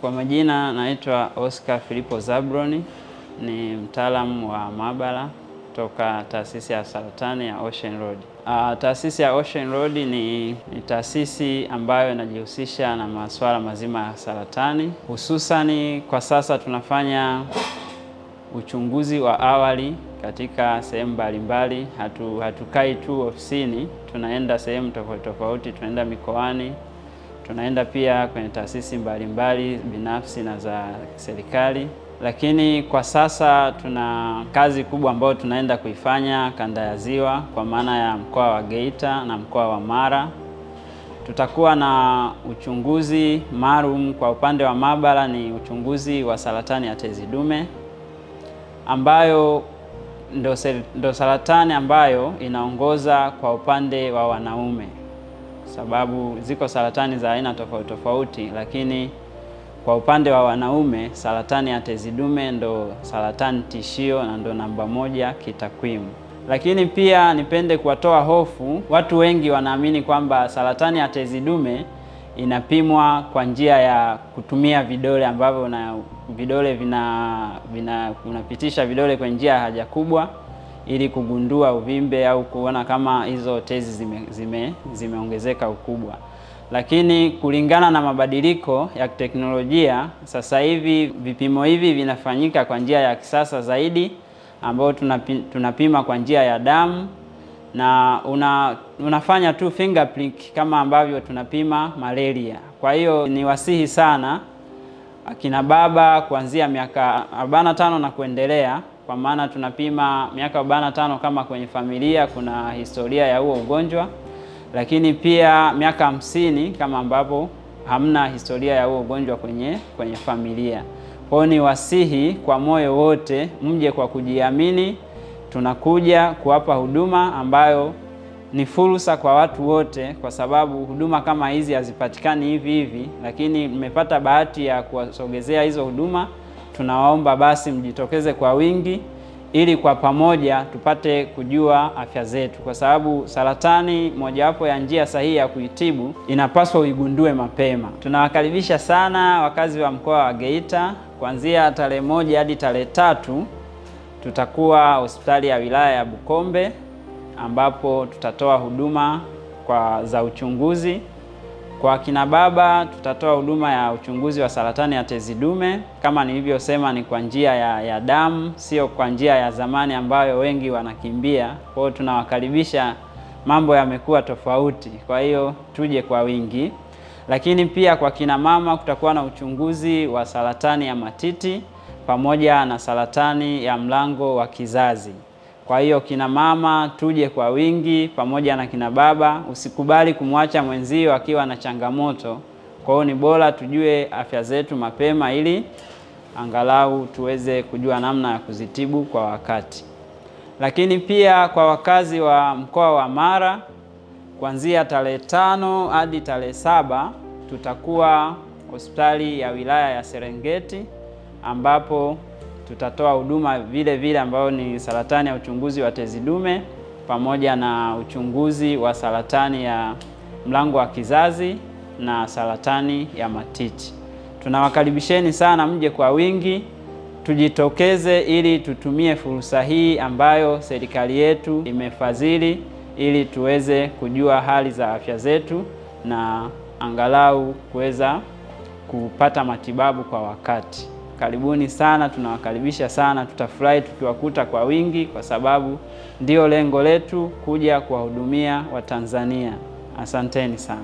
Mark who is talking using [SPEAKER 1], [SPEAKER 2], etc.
[SPEAKER 1] Kwa majina naitwa Oscar Filipo Zabroni, ni mtaalamu wa maabara kutoka taasisi ya saratani ya Ocean Road. Taasisi ya Ocean Road ni taasisi ambayo inajihusisha na masuala mazima ya saratani. Hususani kwa sasa tunafanya uchunguzi wa awali katika sehemu mbalimbali. Hatukai tu ofisini, tunaenda sehemu tofauti tofauti, tunaenda mikoani, tunaenda pia kwenye taasisi mbalimbali binafsi na za serikali. Lakini kwa sasa tuna kazi kubwa ambayo tunaenda kuifanya kanda ya Ziwa, kwa maana ya mkoa wa Geita na mkoa wa Mara. Tutakuwa na uchunguzi maalum kwa upande wa maabara, ni uchunguzi wa saratani ya tezi dume, ambayo ndo saratani ambayo inaongoza kwa upande wa wanaume, sababu ziko saratani za aina tofauti tofauti, lakini kwa upande wa wanaume saratani ya tezi dume ndo saratani tishio na ndo namba 1 kitakwimu. Lakini pia nipende kuwatoa hofu, watu wengi wanaamini kwamba saratani ya tezi dume inapimwa kwa njia ya kutumia vidole, ambavyo vidole unapitisha vidole kwenye njia ya haja kubwa ili kugundua uvimbe au kuona kama hizo tezi zimeongezeka ukubwa. Lakini kulingana na mabadiliko ya teknolojia, sasa hivi vipimo hivi vinafanyika kwa njia ya kisasa zaidi, ambayo tunapima kwa njia ya damu, na unafanya tu fingerprint kama ambavyo tunapima malaria. Kwa hiyo ni wasihi sana akina baba kuanzia miaka 45 na kuendelea, kwa maana tunapima miaka 45 kama kwenye familia kuna historia ya huo ugonjwa, lakini pia miaka 50 kama ambapo hamna historia ya huo ugonjwa kwenye familia. Kwa hiyo ni wasihi kwa moyo wote mje kwa kujiamini. Tunakuja kuwapa huduma ambayo ni fursa kwa watu wote, kwa sababu huduma kama hizi hazipatikani hivi hivi, lakini mmepata bahati ya kuwasogezea hizo huduma. Tunawaomba basi mjitokeze kwa wingi ili kwa pamoja tupate kujua afya zetu, kwa sababu saratani mojawapo ya njia sahihi ya kuitibu inapaswa uigundue mapema. Tunawakaribisha sana wakazi wa mkoa wa Geita. Kuanzia tarehe 1 hadi tarehe 3 tutakuwa hospitali ya wilaya ya Bukombe, ambapo tutatoa huduma za uchunguzi. Kwa kina baba tutatoa huduma ya uchunguzi wa saratani ya tezi dume. Kama nilivyosema, ni kwa njia ya damu, sio kwa njia ya zamani ambayo wengi wanakimbia. Kwa hiyo tunawakaribisha, mambo yamekuwa tofauti, kwa hiyo tuje kwa wingi. Lakini pia kwa kina mama kutakuwa na uchunguzi wa saratani ya matiti pamoja na saratani ya mlango wa kizazi. Kwa hiyo kina mama tuje kwa wingi pamoja na kina baba. Usikubali kumwacha mwenzio akiwa na changamoto. Kwa hiyo ni bora tujue afya zetu mapema ili angalau tuweze kujua namna ya kuzitibu kwa wakati. Lakini pia kwa wakazi wa mkoa wa Mara, kuanzia tarehe 5 hadi tarehe 7 tutakuwa hospitali ya wilaya ya Serengeti, ambapo tutatoa huduma vile vile ambayo ni saratani ya uchunguzi wa tezi dume pamoja na uchunguzi wa saratani ya mlango wa kizazi na saratani ya matiti. Tunawakaribisheni sana mje kwa wingi, tujitokeze ili tutumie fursa hii ambayo serikali yetu imefadhili ili tuweze kujua hali za afya zetu na angalau kuweza kupata matibabu kwa wakati. Karibuni sana, tunawakaribisha sana. Tutafurahi tukiwakuta kwa wingi, kwa sababu ndio lengo letu, kuja kuwahudumia Watanzania. Asanteni sana.